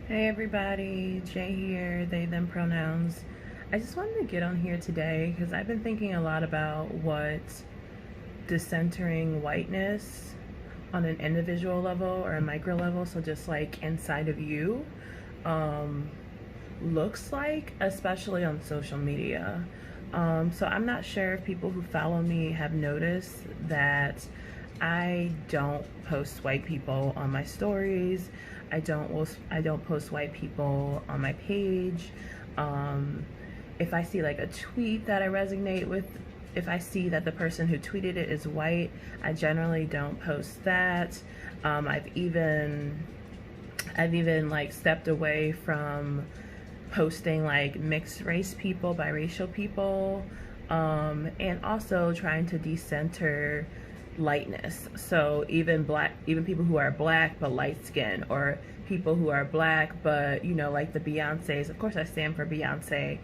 Hey everybody, Jay here, they, them pronouns. I just wanted to get on here today because I've been thinking a lot about what decentering whiteness on an individual level or a micro level, so just like inside of you, um, looks like, especially on social media. So I'm not sure if people who follow me have noticed that I don't post white people on my stories. I don't post white people on my page. Um, if I see like a tweet that I resonate with, if I see that the person who tweeted it is white, I generally don't post that. I've even like stepped away from posting like mixed race people, biracial people, and also trying to decenter lightness. So even people who are black but light skinned, or people who are black but like the Beyonces. Of course, I stand for Beyonce,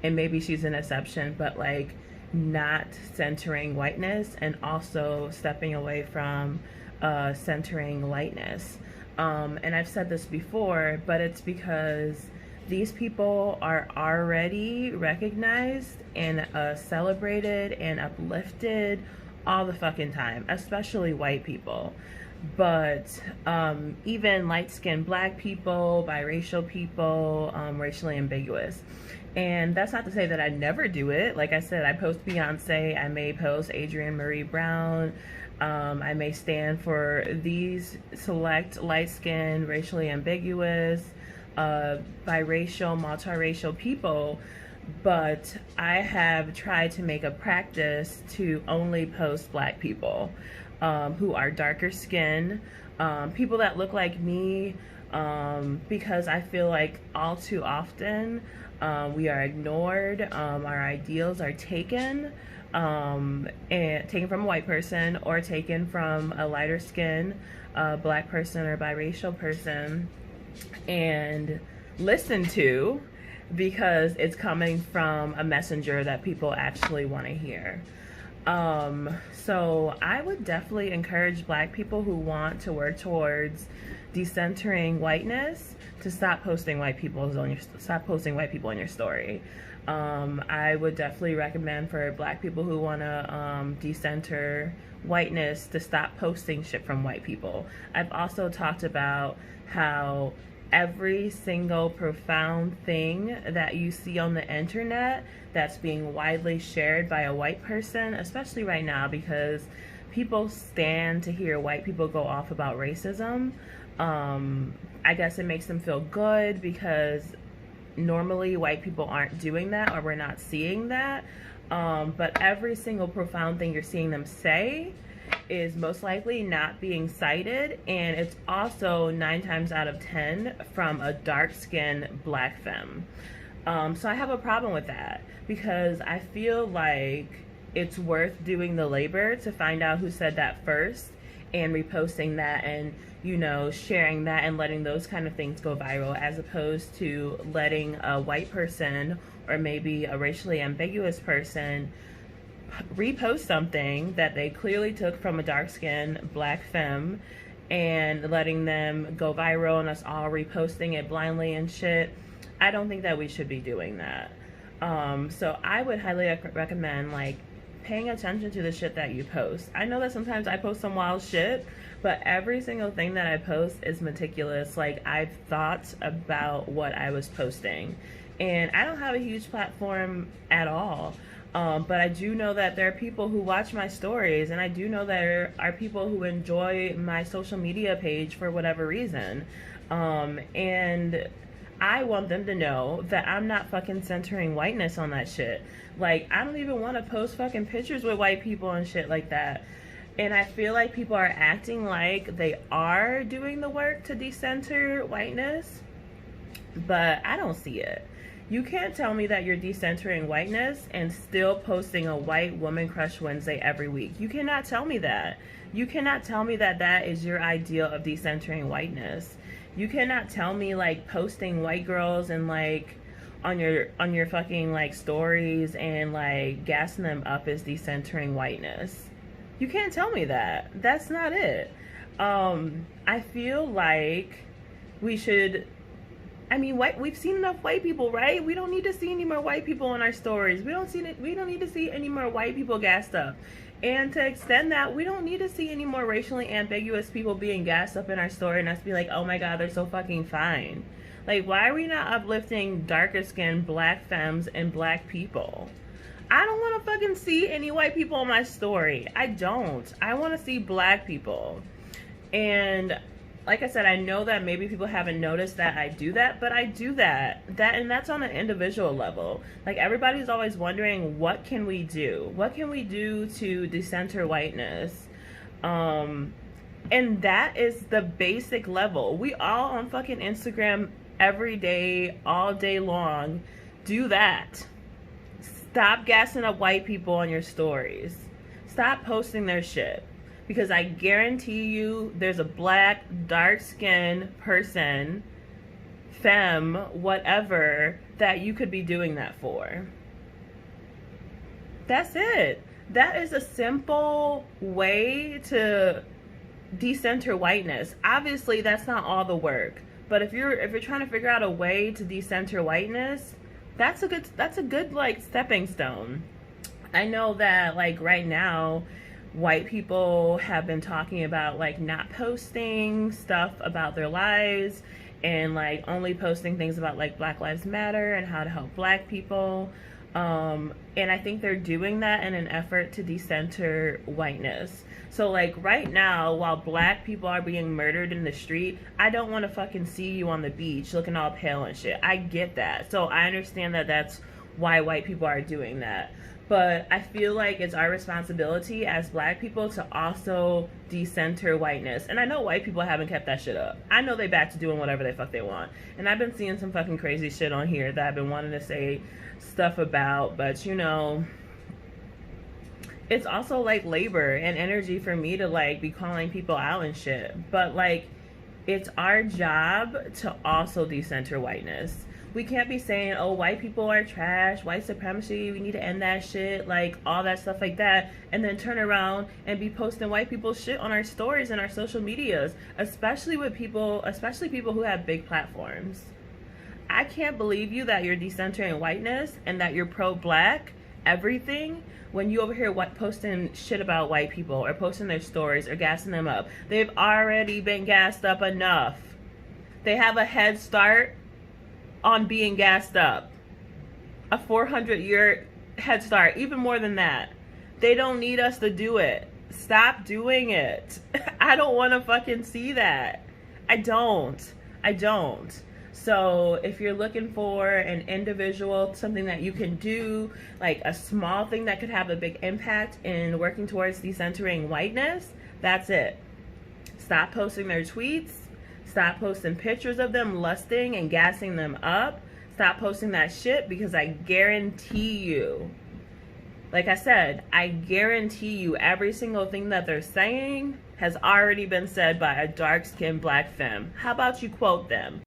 and maybe she's an exception, but like not centering whiteness and also stepping away from centering lightness. And I've said this before, but it's because these people are already recognized and celebrated and uplifted all the fucking time, especially white people. But even light-skinned black people, biracial people, racially ambiguous. And that's not to say that I never do it. Like I said, I post Beyonce, I may post Adrienne Marie Brown, I may stand for these select light-skinned, racially ambiguous, biracial, multiracial people, but I have tried to make a practice to only post black people who are darker skinned, people that look like me, because I feel like all too often we are ignored, our ideals are taken, and taken from a white person or taken from a lighter skinned black person or biracial person, and listened to because it's coming from a messenger that people actually want to hear. So I would definitely encourage black people who want to work towards decentering whiteness to stop posting white people on your story. I would definitely recommend for black people who want to decenter whiteness to stop posting shit from white people. I've also talked about how every single profound thing that you see on the internet that's being widely shared by a white person, especially right now because people stand to hear white people go off about racism. I guess it makes them feel good because normally white people aren't doing that, or we're not seeing that. But every single profound thing you're seeing them say is most likely not being cited, and it's also 9 times out of 10 from a dark-skinned black femme. So I have a problem with that because I feel like it's worth doing the labor to find out who said that first and reposting that and sharing that and letting those kind of things go viral, as opposed to letting a white person or maybe a racially ambiguous person repost something that they clearly took from a dark-skinned black femme and letting them go viral and us all reposting it blindly and shit. I don't think that we should be doing that. So I would highly recommend like paying attention to the shit that you post. I know that sometimes I post some wild shit, but every single thing that I post is meticulous. Like, I've thought about what I was posting, and I don't have a huge platform at all. But I do know that there are people who watch my stories, and I do know there are people who enjoy my social media page for whatever reason. And I want them to know that I'm not fucking centering whiteness on that shit. Like, I don't even want to post fucking pictures with white people and shit like that. And I feel like people are acting like they are doing the work to decenter whiteness, but I don't see it. You can't tell me that you're decentering whiteness and still posting a white woman crush Wednesday every week. You cannot tell me that. You cannot tell me that that is your ideal of decentering whiteness. You cannot tell me like posting white girls and like on your fucking like stories and like gassing them up is decentering whiteness. You can't tell me that. That's not it. I feel like we should I mean, we've seen enough white people, right? We don't need to see any more white people in our stories. We don't need to see any more white people gassed up. And to extend that, we don't need to see any more racially ambiguous people being gassed up in our story and us be like, oh my god, they're so fucking fine. Like, why are we not uplifting darker skinned black femmes and black people? I don't want to fucking see any white people in my story. I don't. I want to see black people. And like I said, I know that maybe people haven't noticed that I do that, but I do that. And that's on an individual level. Like, everybody's always wondering, what can we do? What can we do to decenter whiteness? And that is the basic level. We all on fucking Instagram every day, all day long, do that. Stop gassing up white people on your stories. Stop posting their shit. Because I guarantee you there's a black, dark-skinned person, femme, whatever, that you could be doing that for. That's it. That is a simple way to decenter whiteness. Obviously, that's not all the work. But if you're trying to figure out a way to decenter whiteness, that's a good like stepping stone. I know that like right now, white people have been talking about like not posting stuff about their lives and like only posting things about like Black Lives Matter and how to help black people. And I think they're doing that in an effort to decenter whiteness. So like right now, while black people are being murdered in the street, I don't want to fucking see you on the beach looking all pale and shit. I get that. So I understand that that's why white people are doing that. But I feel like it's our responsibility as black people to also decenter whiteness. And I know white people haven't kept that shit up. I know they back to doing whatever the fuck they want. And I've been seeing some fucking crazy shit on here that I've been wanting to say stuff about. But, you know, it's also like labor and energy for me to like be calling people out and shit. But like, it's our job to also decenter whiteness. We can't be saying, oh, white people are trash, white supremacy, we need to end that shit, like all that stuff like that, and then turn around and be posting white people's shit on our stories and our social medias, especially people who have big platforms. I can't believe you that you're decentering whiteness and that you're pro-black everything when you over here posting shit about white people or posting their stories or gassing them up. They've already been gassed up enough. They have a head start on being gassed up. A 400-year head start, even more than that. They don't need us to do it. Stop doing it. I don't want to fucking see that. I don't. So if you're looking for an individual, something that you can do, like a small thing that could have a big impact in working towards decentering whiteness, that's it. Stop posting their tweets. Stop posting pictures of them lusting and gassing them up. Stop posting that shit, because I guarantee you, like I said, I guarantee you every single thing that they're saying has already been said by a dark-skinned black femme. How about you quote them?